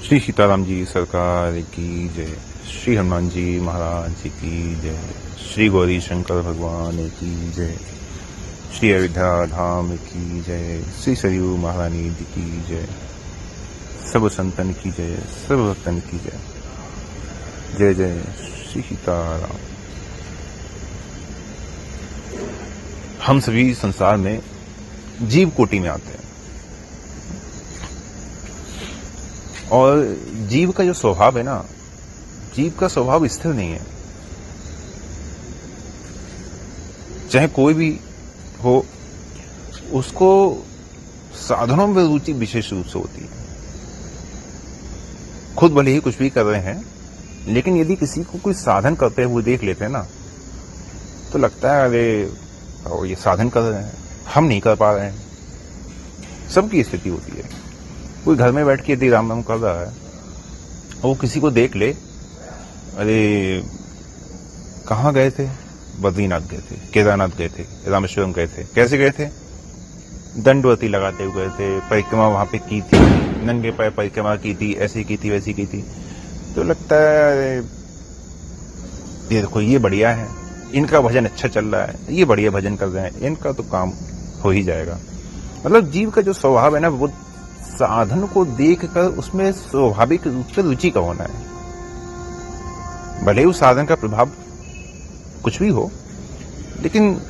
श्री सीताराम जी सरकार की जय। श्री हनुमान जी महाराज जी की जय। श्री गौरी शंकर भगवान की जय। श्री अयोध्या धाम की जय। श्री सरयू महारानी जी की जय। सब संतन की जय, सब भक्तन की जय। जय जय श्री सीताराम। हम सभी संसार में जीव कोटि में आते हैं और जीव का जो स्वभाव है ना, जीव का स्वभाव स्थिर नहीं है। चाहे कोई भी हो, उसको साधनों में रुचि विशेष रूप से होती है। खुद भले ही कुछ भी कर रहे हैं, लेकिन यदि किसी को कोई साधन करते हुए देख लेते हैं ना, तो लगता है अरे ये साधन कर रहे हैं, हम नहीं कर पा रहे हैं। सबकी स्थिति होती है। कोई घर में बैठ के यदि राम नाम कर रहा है और वो किसी को देख ले, अरे कहाँ गए थे, बद्रीनाथ गए थे, केदारनाथ गए थे, रामेश्वरम गए थे। कैसे गए थे? दंडवती लगाते हुए गए थे, परिक्रमा वहां पे की थी, नंगे पैर परिक्रमा की थी, ऐसी की थी, वैसी की थी। तो लगता है ये देखो, ये बढ़िया है, इनका भजन अच्छा चल रहा है, ये बढ़िया भजन कर रहे हैं, इनका तो काम हो ही जाएगा। मतलब जीव का जो स्वभाव है ना, वो साधन को देखकर उसमें स्वाभाविक रूप से रुचि का होना है। भले ही उस साधन का प्रभाव कुछ भी हो, लेकिन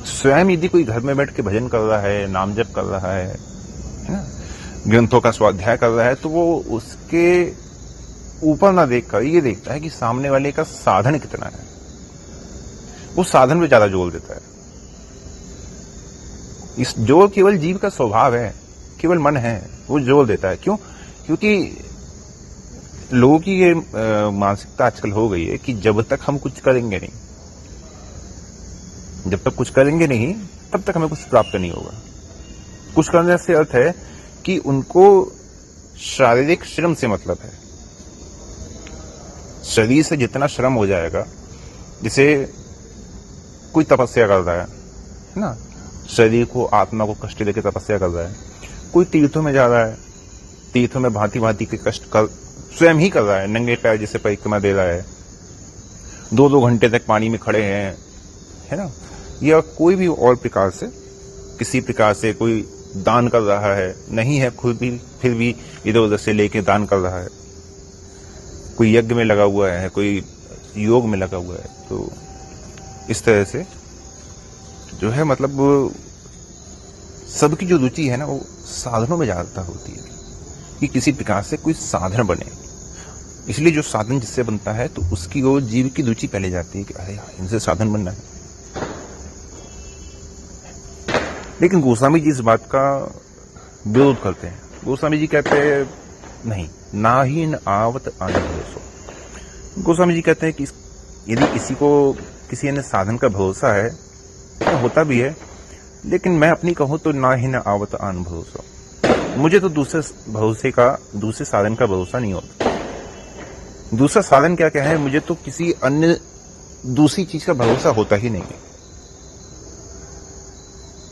स्वयं यदि कोई घर में बैठ के भजन कर रहा है, नाम जप कर रहा है ना, ग्रंथों का स्वाध्याय कर रहा है, तो वो उसके ऊपर ना देखकर ये देखता है कि सामने वाले का साधन कितना है। वो साधन पे ज्यादा जोर देता है। इस जोर केवल जीव का स्वभाव है, केवल मन है, वो जोर देता है। क्यों? क्योंकि लोगों की ये मानसिकता आजकल हो गई है कि जब तक हम कुछ करेंगे नहीं, जब तक कुछ करेंगे नहीं, तब तक हमें कुछ प्राप्त नहीं होगा। कुछ करने से अर्थ है कि उनको शारीरिक श्रम से मतलब है। शरीर से जितना श्रम हो जाएगा, जैसे कोई तपस्या कर रहा है ना, शरीर को, आत्मा को कष्ट देकर तपस्या कर रहा है। कोई तीर्थों में जा रहा है, तीर्थों में भांति भांति के कष्ट कर स्वयं ही कर रहा है, नंगे पैर जैसे परिक्रमा दे रहा है, 2-2 घंटे तक पानी में खड़े हैं, है ना, या कोई भी और प्रकार से, किसी प्रकार से कोई दान कर रहा है, नहीं है खुद भी, फिर भी इधर उधर से लेके दान कर रहा है। कोई यज्ञ में लगा हुआ है, कोई योग में लगा हुआ है। तो इस तरह से जो है, मतलब सबकी जो रुचि है ना, वो साधनों में ज्यादातर होती है कि किसी प्रकार से कोई साधन बने। इसलिए जो साधन जिससे बनता है, तो उसकी ओर जीव की रुचि पहले जाती है कि अरे यार, इनसे साधन बनना है। लेकिन गोस्वामी जी इस बात का विरोध करते हैं। गोस्वामी जी कहते हैं नहीं, ना ही न आवत अनुभव। गोस्वामी जी कहते हैं कि यदि किसी को किसी अन्य साधन का भरोसा है, तो होता भी है, लेकिन मैं अपनी कहूं तो ना ही न आवत अनुभव। मुझे तो दूसरे साधन का भरोसा नहीं होता। दूसरा साधन क्या क्या है, मुझे तो किसी अन्य दूसरी चीज का भरोसा होता ही नहीं है।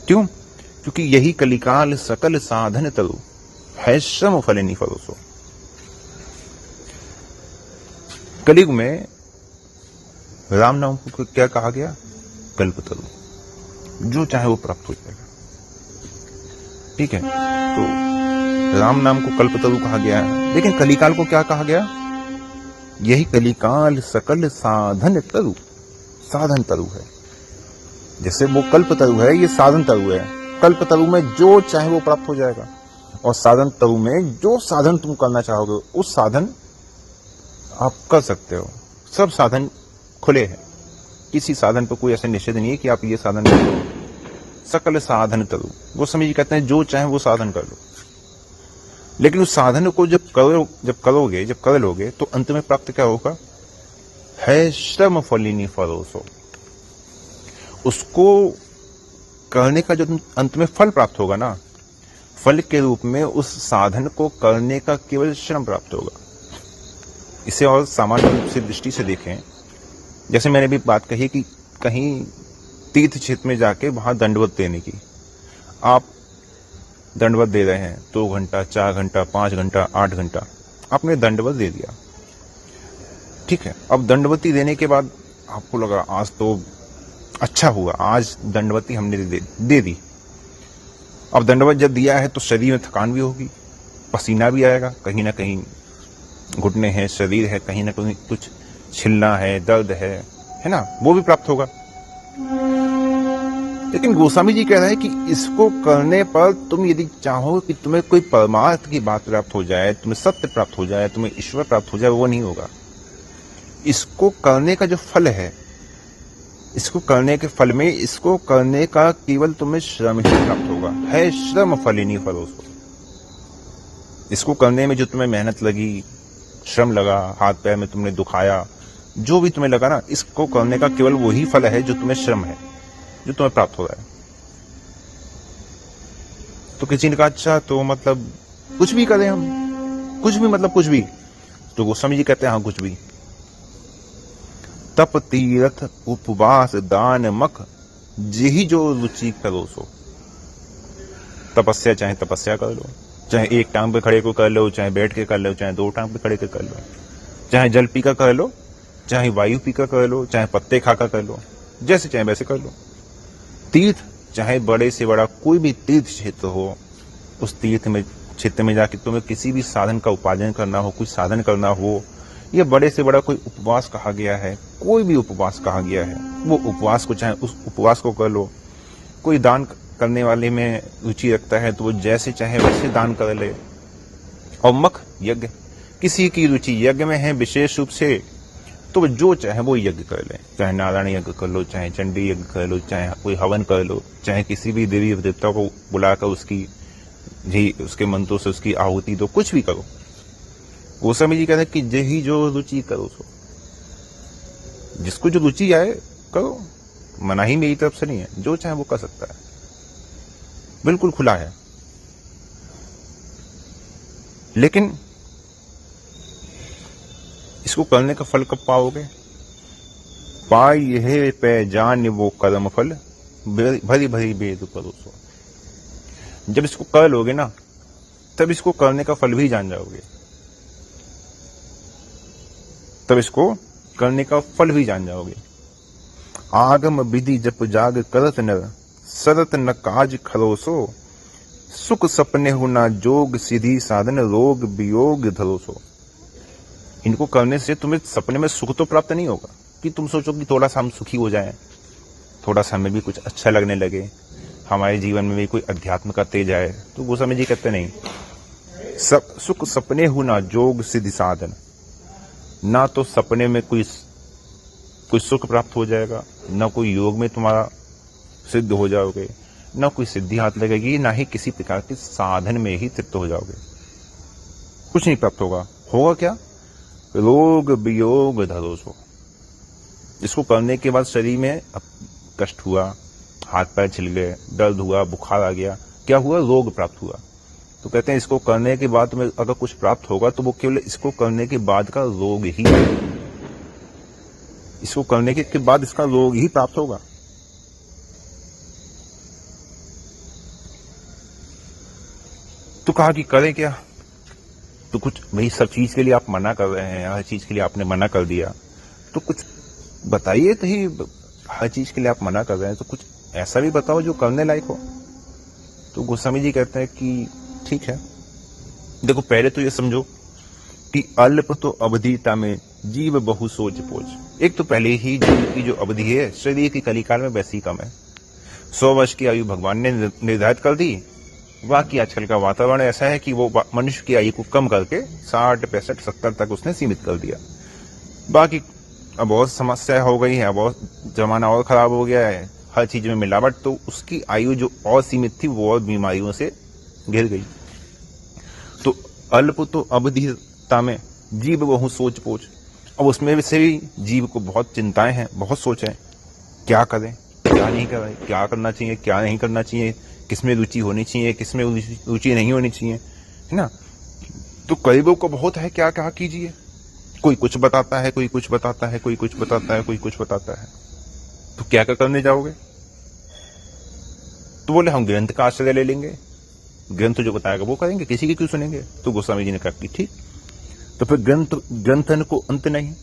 क्यों? क्योंकि यही कलिकाल सकल साधन तरु है, श्रम फलिनी फरोसो। कलियुग में राम नाम को क्या कहा गया? कल्पतरु। जो चाहे वो प्राप्त हो जाएगा। ठीक है, तो राम नाम को कल्पतरु कहा गया है, लेकिन कलिकाल को क्या कहा गया? यही कलिकाल सकल साधन तरु। साधन तरु है, जैसे वो कल्पतरु है, ये साधन तरु है। कल्पतरु में जो चाहे वो प्राप्त हो जाएगा, और साधन तरु में जो साधन तुम करना चाहोगे, उस साधन आप कर सकते हो। सब साधन खुले हैं, किसी साधन पर कोई ऐसा निषेध नहीं है कि आप ये साधन करो। सकल साधन तरु, वो समझ कहते हैं जो चाहे वो साधन कर लो। लेकिन उस साधन को जब कर लोगे, तो अंत में प्राप्त क्या होगा? है श्रम फलिनी फरोसो। उसको करने का जो अंत में फल प्राप्त होगा ना, फल के रूप में उस साधन को करने का केवल श्रम प्राप्त होगा। इसे और सामान्य रूप से दृष्टि से देखें, जैसे मैंने भी बात कही कि कहीं तीर्थ क्षेत्र में जाके वहां दंडवत देने की, आप दंडवत दे रहे हैं 2 घंटा, 4 घंटा, 5 घंटा, 8 घंटा, आपने दंडवत दे दिया, ठीक है। अब दंडवती देने के बाद आपको लगा आज तो अच्छा हुआ, आज दंडवती हमने दे दी। अब दंडवत जब दिया है तो शरीर में थकान भी होगी, पसीना भी आएगा, कहीं ना कहीं घुटने हैं, शरीर है, कहीं ना कहीं कुछ छिलना है, दर्द है ना, वो भी प्राप्त होगा। लेकिन गोस्वामी जी कह रहे हैं कि इसको करने पर तुम यदि चाहो कि तुम्हें कोई परमार्थ की बात प्राप्त हो जाए, तुम्हें सत्य प्राप्त हो जाए, तुम्हें ईश्वर प्राप्त हो जाए, वो नहीं होगा। इसको करने का जो फल है, इसको करने के फल में, इसको करने का केवल तुम्हें श्रम ही प्राप्त होगा। है श्रम फलिनी फलोसो। इसको करने में जो तुम्हें मेहनत लगी, श्रम लगा, हाथ पैर में तुमने दुखाया, जो भी तुम्हें लगा ना, इसको करने का केवल वही फल है जो तुम्हें श्रम है, जो तुम्हें प्राप्त हो रहा है। तो किसी ने कहा अच्छा तो मतलब कुछ भी करें हम, कुछ भी मतलब कुछ भी, तो गोस्वामी जी कहते हैं हाँ कुछ भी। तप तीर्थ उपवास दान मख जेहि जो रुचि करो सो। तपस्या चाहे तपस्या कर लो, चाहे एक टांग पे खड़े को कर लो, चाहे बैठ के कर लो, चाहे 2 टांग पे खड़े के कर लो, चाहे जल पीकर कर लो, चाहे वायु पीकर कर लो, चाहे पत्ते खाकर कर लो, जैसे चाहे वैसे कर लो। तीर्थ चाहे बड़े से बड़ा कोई भी तीर्थ क्षेत्र हो, उस तीर्थ में क्षेत्र में जाके तुम्हें किसी भी साधन का उपार्जन करना हो, कुछ साधन करना हो, या बड़े से बड़ा कोई उपवास कहा गया है, कोई भी उपवास कहा गया है, वो उपवास को चाहे उस उपवास को कर लो। कोई दान करने वाले में रुचि रखता है तो वो जैसे चाहे वैसे दान कर ले। और मख यज्ञ, किसी की रुचि यज्ञ में है विशेष रूप से, तो वो जो चाहे वो यज्ञ कर ले, चाहे नारायण यज्ञ कर लो, चाहे चंडी यज्ञ कर लो, चाहे कोई हवन कर लो, चाहे किसी भी देवी देवता को बुलाकर उसके मंत्रों से उसकी आहुति दो, कुछ भी करो। गोस्वामी जी कहते हैं कि जेहि जो रुचि करो सो। जिसको जो रुचि आए करो, मनाही मेरी तरफ से नहीं है, जो चाहे वो कर सकता है, बिल्कुल खुला है। लेकिन इसको करने का फल कब पाओगे? पाई यह पे जान वो कर्म फल भरी भरी बेद करो सो। जब इसको कर लोगे ना, तब इसको करने का फल भी जान जाओगे, तब इसको करने का फल भी जान जाओगे। आगम विधि जप जाग करत नर सरत न काज खरोसो। सुख सपने हो ना जोग सीधी साधन रोग वियोग धरोसो। इनको करने से तुम्हें सपने में सुख तो प्राप्त नहीं होगा कि तुम सोचो कि थोड़ा सा हम सुखी हो जाएं, थोड़ा सा हमें भी कुछ अच्छा लगने लगे, हमारे जीवन में भी कोई अध्यात्म का तेज आए। तो गोस्वामी जी कहते नहीं, सुख सपने हो ना जोग सिद्धि साधन। ना तो सपने में कोई सुख प्राप्त हो जाएगा, ना कोई योग में तुम्हारा सिद्ध हो जाओगे, ना कोई सिद्धि हाथ लगेगी, ना ही किसी प्रकार के साधन में ही तृप्त हो जाओगे, कुछ नहीं प्राप्त होगा। होगा क्या? रोग वियोग धरोसो। इसको करने के बाद शरीर में कष्ट हुआ, हाथ पैर छिल गए, दर्द हुआ, बुखार आ गया, क्या हुआ? रोग प्राप्त हुआ। तो कहते हैं इसको करने के बाद तुम्हें अगर कुछ प्राप्त होगा तो वो केवल इसको करने के बाद का रोग ही है। इसको करने के बाद इसका रोग ही प्राप्त होगा। तो कहा कि करें क्या? तो कुछ भाई सब चीज के लिए आप मना कर रहे हैं, हर चीज के लिए आपने मना कर दिया, तो कुछ बताइए तो ही। हर चीज के लिए आप मना कर रहे हैं तो कुछ ऐसा भी बताओ जो करने लायक हो। तो गोस्वामी जी कहते हैं कि ठीक है, देखो पहले तो ये समझो कि अल्प तो अवधिता में जीव बहु सोच पोच। एक तो पहले ही जीव की जो अवधि है शरीर की कलिकाल में वैसी कम है। 100 वर्ष की आयु भगवान ने निर्धारित कर दी। बाकी आजकल का वातावरण ऐसा है कि वो मनुष्य की आयु को कम करके 60, 65, 70 तक उसने सीमित कर दिया। बाकी अब बहुत समस्या हो गई है, बहुत जमाना और खराब हो गया है, हर चीज में मिलावट, तो उसकी आयु जो और सीमित थी वो और बीमारियों से घिर गई। तो अल्प तो अवधिता में जीव बहु सोच पोच। अब उसमें से भी जीव को बहुत चिंताएं हैं, बहुत सोच है, क्या करें क्या नहीं करें, क्या करना चाहिए क्या नहीं करना चाहिए, किसमें रुचि होनी चाहिए किसमें रुचि नहीं होनी चाहिए, है ना। तो गरीबों को बहुत है, क्या क्या कीजिए। कोई कुछ बताता है, कोई कुछ बताता है, कोई कुछ बताता है, कोई कुछ बताता है। तो क्या क्या करने जाओगे? तो बोले हम ग्रंथ का आश्रय ले लेंगे, ग्रंथ जो बताएगा वो करेंगे, किसी की क्यों सुनेंगे? तो गोस्वामी जी ने कहा कि ठीक। तो फिर ग्रंथन को अंत नहीं,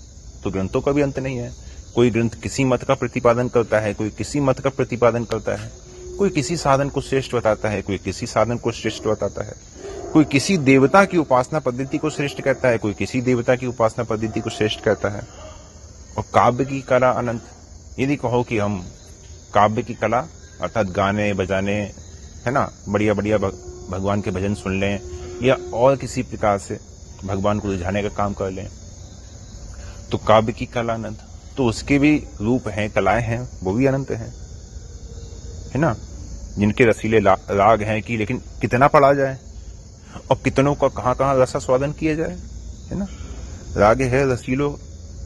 तो ग्रंथों का भी अंत नहीं है। कोई ग्रंथ किसी मत का प्रतिपादन करता है, कोई किसी मत का प्रतिपादन करता है, कोई किसी साधन को श्रेष्ठ बताता है, कोई किसी साधन को श्रेष्ठ बताता है, कोई किसी देवता की उपासना पद्धति को श्रेष्ठ कहता है, कोई किसी देवता की उपासना पद्धति को श्रेष्ठ कहता है। और काव्य की कला अनंत। यदि कहो कि हम काव्य की कला अर्थात गाने बजाने, है ना, बढ़िया बढ़िया भगवान के भजन सुन लें या और किसी प्रकार से भगवान को रिझाने का काम कर लें, तो काव्य की कला अनंत। तो उसके भी रूप हैं, कलाएं हैं, वो भी अनंत हैं, है ना, जिनके रसीले राग हैं कि लेकिन कितना पढ़ा जाए और कितनों का कहाँ कहाँ रसास्वादन किया जाए, है ना। राग है रसीलो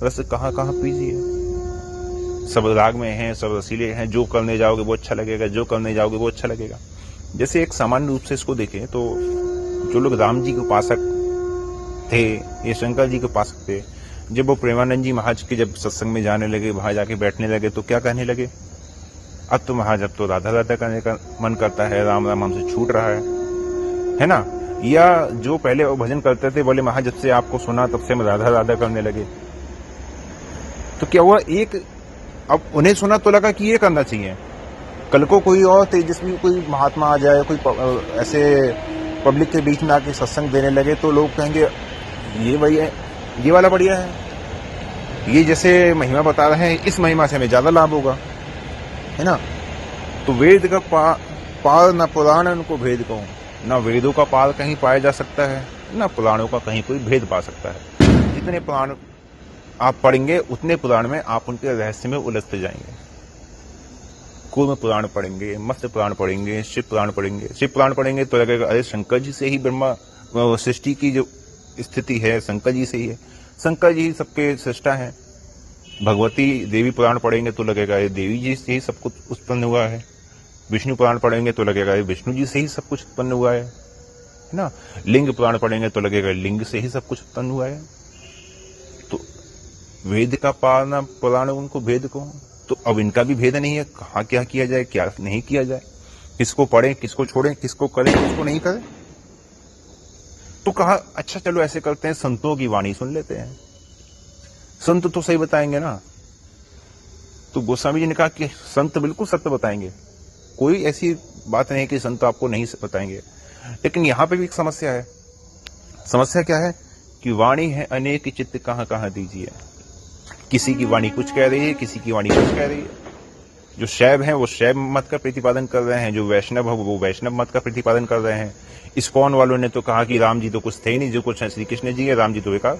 रस कहाँ कहाँ पीजिए। सब राग में हैं, सब रसीले हैं, जो करने जाओगे वो अच्छा लगेगा, जो करने जाओगे वो अच्छा लगेगा। जैसे एक सामान्य रूप से इसको देखें तो जो लोग राम जी के उपासक थे, ये शंकर जी के उपासक थे, जब वो प्रेमानंद जी महाराज के जब सत्संग में जाने लगे, वहां जाके बैठने लगे, तो क्या कहने लगे? अब तो महाराज अब तो राधा राधा करने का मन करता है, राम राम हमसे छूट रहा है ना। या जो पहले वो भजन करते थे, बोले महाराज जब से आपको सुना तब से हम राधा राधा करने लगे। तो क्या हुआ, एक अब उन्हें सुना तो लगा कि ये करना चाहिए, कल को कोई और तेजस्वी कोई महात्मा आ जाए, कोई ऐसे पब्लिक के बीच में आके सत्संग देने लगे, तो लोग कहेंगे ये वही है, ये वाला बढ़िया है, ये जैसे महिमा बता रहे हैं इस महिमा से हमें ज्यादा लाभ होगा, है ना। तो वेद का पार न पुराण को भेद कहूं, न वेदों का पार कहीं पाया जा सकता है, न पुराणों का कहीं कोई भेद पा सकता है। जितने पुराण आप पढ़ेंगे उतने पुराण में आप उनके रहस्य में उलझते जाएंगे। कूर्म पुराण पढ़ेंगे, मत्स्य पुराण पढ़ेंगे, शिव पुराण पढ़ेंगे। शिव पुराण पढ़ेंगे तो लगेगा अरे शंकर जी से ही ब्रह्मा सृष्टि की जो स्थिति है शंकर जी से ही है, शंकर जी ही सबके सृष्टा है। भगवती देवी पुराण पढ़ेंगे तो लगेगा ये देवी जी से ही सब कुछ उत्पन्न हुआ है। विष्णु पुराण पढ़ेंगे तो लगेगा ये विष्णु जी से ही सब कुछ उत्पन्न हुआ है ना। लिंग पुराण पढ़ेंगे तो लगेगा लिंग से ही सब कुछ उत्पन्न हुआ है। तो वेद का पार पुराण उनको भेद को, तो अब इनका भी भेद नहीं है, कहाँ क्या किया जाए क्या नहीं किया जाए, किसको पढ़ें किसको छोड़ें, किसको करें किसको नहीं करें। तो कहा अच्छा चलो ऐसे करते हैं, संतों की वाणी सुन लेते हैं, संत तो सही बताएंगे ना। तो गोस्वामी जी ने कहा कि संत बिल्कुल सत्य बताएंगे, कोई ऐसी बात नहीं कि संत आपको नहीं बताएंगे। लेकिन यहां पे भी एक समस्या है। समस्या क्या है कि वाणी है अनेक चित्त कहां कहां दीजिए। किसी की वाणी कुछ कह रही है, किसी की वाणी कुछ कह रही है। जो शैव हैं वो शैव मत का प्रतिपादन कर रहे हैं, जो वैष्णव है वो वैष्णव मत का प्रतिपादन कर रहे हैं। इस्कॉन वालों ने तो कहा कि राम जी तो कुछ थे ही नहीं, जो कुछ श्री कृष्ण जी है, राम जी तो बेकार।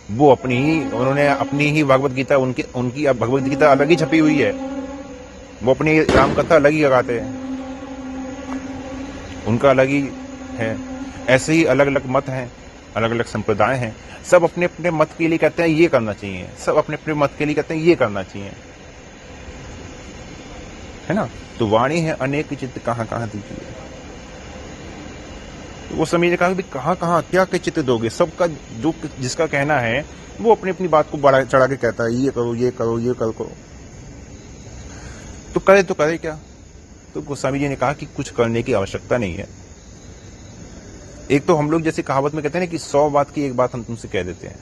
वो उन्होंने अपनी ही भगवत गीता, उनकी अब भगवत गीता अलग ही छपी हुई है, वो अपनी राम कथा अलग ही लगाते हैं, उनका अलग ही है। ऐसे ही अलग अलग मत हैं, अलग अलग संप्रदाय हैं, सब अपने अपने मत के लिए कहते हैं ये करना चाहिए, सब अपने अपने मत के लिए कहते हैं ये करना चाहिए, है ना। तो वाणी है अनेक चित्त कहां कहां दीजिए। तो वो समय ने कहा कि कहां कहां क्या के चित्त दोगे। सबका जो जिसका कहना है वो अपनी अपनी बात को बढ़ा चढ़ा के कहता है, ये करो ये करो ये करो। तो करे क्या। तो गोस्वामी जी ने कहा कि कुछ करने की आवश्यकता नहीं है। एक तो हम लोग जैसे कहावत में कहते हैं ना कि 100 बात की एक बात हम तुमसे कह देते हैं,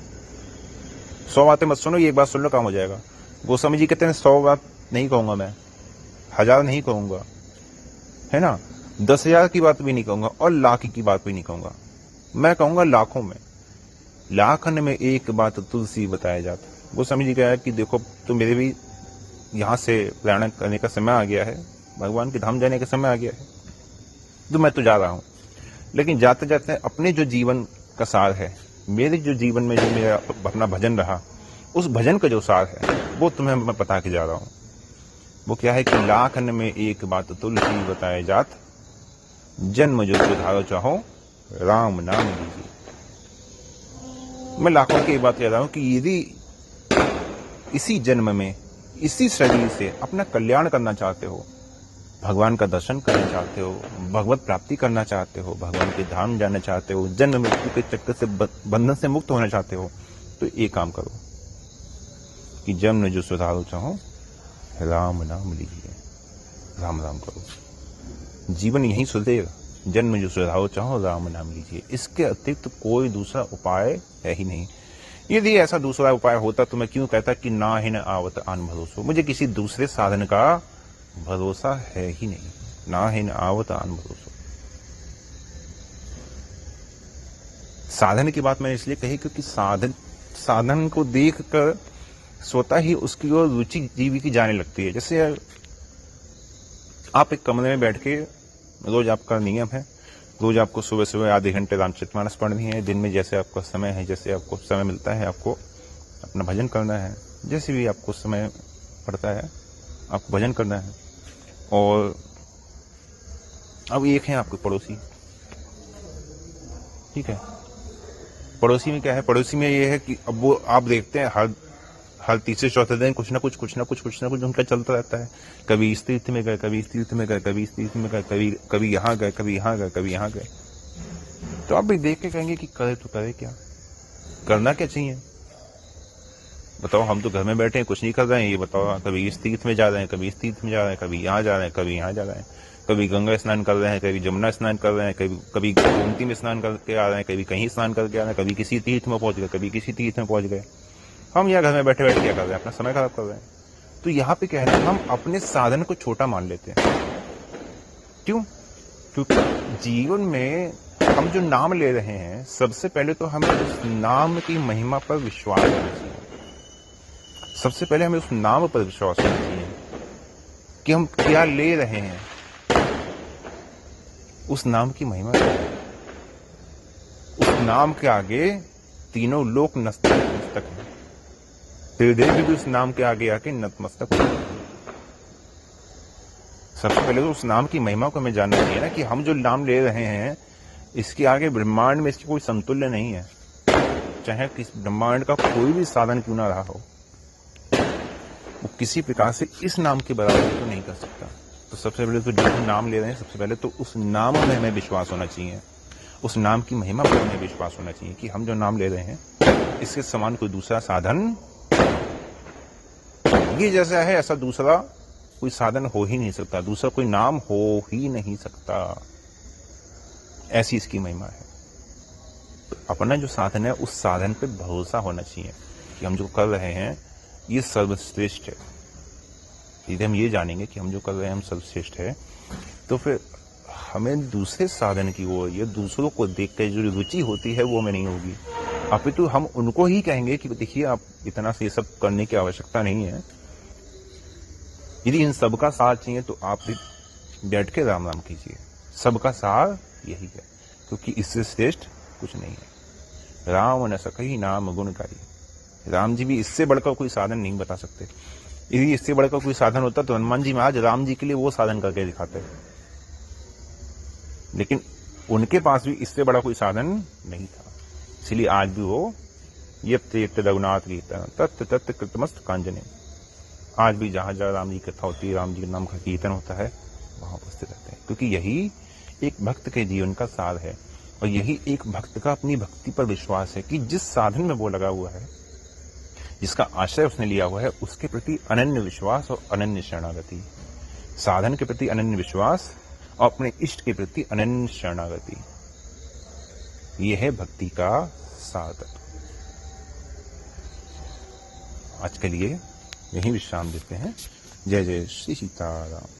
100 बातें मत सुनो, ये एक बात सुन लो काम हो जाएगा। गोस्वामी जी कहते हैं 100 बात नहीं कहूंगा मैं, 1000 नहीं कहूंगा, है ना, 10,000 की बात भी नहीं कहूंगा और लाख की बात भी नहीं कहूंगा, मैं कहूंगा लाखों में, लाखन में एक बात तुलसी बताया जाता। गोस्वामी जी कहा कि देखो तो मेरे भी यहां से प्रयाण करने का समय आ गया है, भगवान के धाम जाने का समय आ गया है, तो मैं तो जा रहा हूं। लेकिन जाते जाते अपने जो जीवन का सार है, मेरे जो जीवन में जो मेरा अपना भजन रहा, उस भजन का जो सार है वो तुम्हें मैं बता के जा रहा हूं। वो क्या है कि लाखन में एक बात तुलसी बताए जात, जन्म जो सुधारो चाहो राम नाम लीजिए। मैं लाखों की बात कह रहा हूं कि यदि इसी जन्म में इसी शरीर से अपना कल्याण करना चाहते हो, भगवान का दर्शन करना चाहते हो, भगवत प्राप्ति करना चाहते हो, भगवान के धाम जाना चाहते हो, जन्म मृत्यु के चक्कर से बंधन से मुक्त होना चाहते हो, तो एक काम करो कि जन्म जो सुधारो चाहो राम नाम लीजिए, राम राम करो, जीवन यहीं सुधरेगा। जन्म जो सुधारो चाहो राम नाम लीजिए। इसके अतिरिक्त कोई दूसरा उपाय है ही नहीं। यदि ऐसा दूसरा उपाय होता तो मैं क्यों कहता कि ना ही न आवत आन भरोसो। मुझे किसी दूसरे साधन का भरोसा है ही नहीं। ना ही न आवत आन भरोसो। साधन की बात मैंने इसलिए कही क्योंकि साधन को देखकर स्वतः ही उसकी ओर रुचि जीवी की जाने लगती है। जैसे आप एक कमरे में बैठ के, रोज आपका नियम है, रोज आपको सुबह सुबह आधे घंटे रामचरितमानस पढ़नी है। दिन में जैसे आपका समय है, जैसे आपको समय मिलता है, आपको अपना भजन करना है। जैसे भी आपको समय पड़ता है आपको भजन करना है। और अब एक है आपके पड़ोसी, ठीक है। पड़ोसी में क्या है? पड़ोसी में ये है कि अब वो आप देखते हैं हर तीसरे चौथे दिन कुछ ना कुछ उनका चलता रहता है। कभी इस तीर्थ में गए, कभी इस तीर्थ में गए, कभी इस तीर्थ में गए, कभी यहाँ गए, कभी यहाँ गए, कभी यहाँ गए। तो आप भी देख के कहेंगे कि करे तो करे क्या, करना क्या चाहिए बताओ। हम तो घर में बैठे हैं, कुछ नहीं कर रहे हैं। ये बताओ, कभी इस तीर्थ में जा रहे हैं, कभी इस तीर्थ में जा रहे हैं, कभी यहाँ जा रहे हैं, कभी यहाँ जा रहे हैं, कभी गंगा स्नान कर रहे हैं, कभी जमुना स्नान कर रहे हैं, कभी गोमती में स्नान करके आ रहे हैं, कभी कहीं स्नान करके आ रहे हैं, कभी किसी तीर्थ में पहुंच गए, कभी किसी तीर्थ में पहुंच गए। हम यहाँ घर में बैठे बैठे क्या कर रहे हैं? अपना समय खराब कर रहे हैं। तो यहाँ पे क्या है, हम अपने साधन को छोटा मान लेते हैं। क्यों? क्योंकि जीवन में हम जो नाम ले रहे हैं, सबसे पहले तो हमें उस नाम की महिमा पर विश्वास होना चाहिए। सबसे पहले हमें उस नाम पर विश्वास होना चाहिए कि हम क्या ले रहे हैं, उस नाम की महिमा क्या है। उस नाम के आगे तीनों लोक नतमस्तक हैं। त्रिदेव भी उस नाम के आगे आके नतमस्तक हो। सबसे पहले तो उस नाम की महिमा को हमें जानना चाहिए ना, कि हम जो नाम ले रहे हैं इसके आगे ब्रह्मांड में इसकी कोई समतुल्य नहीं है। चाहे किस ब्रह्मांड का कोई भी साधन क्यों ना रहा हो, वो किसी प्रकार से इस नाम के बराबर तो नहीं कर सकता। तो सबसे पहले तो जो हम नाम ले रहे हैं, सबसे पहले तो उस नाम में हमें विश्वास होना चाहिए। उस नाम की महिमा पर हमें विश्वास होना चाहिए कि हम जो नाम ले रहे हैं इसके समान कोई दूसरा साधन, ये जैसा है ऐसा दूसरा कोई साधन हो ही नहीं सकता, दूसरा कोई नाम हो ही नहीं सकता। ऐसी इसकी महिमा है। तो अपना जो साधन है उस साधन पे भरोसा होना चाहिए कि हम जो कर रहे हैं ये सर्वश्रेष्ठ है। यदि हम ये जानेंगे कि हम जो कर रहे हैं हम सर्वश्रेष्ठ है, तो फिर हमें दूसरे साधन की ओर या दूसरों को देख कर जो रुचि होती है वो हमें नहीं होगी। अपितु हम उनको ही कहेंगे कि देखिए आप इतना से ये सब करने की आवश्यकता नहीं है। यदि इन सबका सार चाहिए तो आप भी बैठ के राम राम कीजिए। सबका सार यही है, क्योंकि इससे श्रेष्ठ कुछ नहीं है। राम न सकहि नाम गुणकारी। राम जी भी इससे बढ़कर कोई साधन नहीं बता सकते। यदि इससे बढ़कर कोई साधन होता तो हनुमान जी महाराज राम जी के लिए वो साधन करके दिखाते, लेकिन उनके पास भी इससे बड़ा कोई साधन नहीं था। इसलिए आज भी वो यप्त रघुनाथ कीर्तन तत्त तत्त कृतमस्त कांजने, आज भी जहां जहां राम जी की कथा होती है, राम जी के नाम का कीर्तन होता है, वहां उपस्थित रहते हैं। क्योंकि यही एक भक्त के जीवन का सार है, और यही एक भक्त का अपनी भक्ति पर विश्वास है कि जिस साधन में वो लगा हुआ है, जिसका आश्रय उसने लिया हुआ है, उसके प्रति अनन्य विश्वास और अनन्य शरणागति। साधन के प्रति अनन्य विश्वास और अपने इष्ट के प्रति अनन्य शरणागति, यह है भक्ति का सार तत्व। आज के लिए यही विश्राम देते हैं। जय जय श्री सीताराम।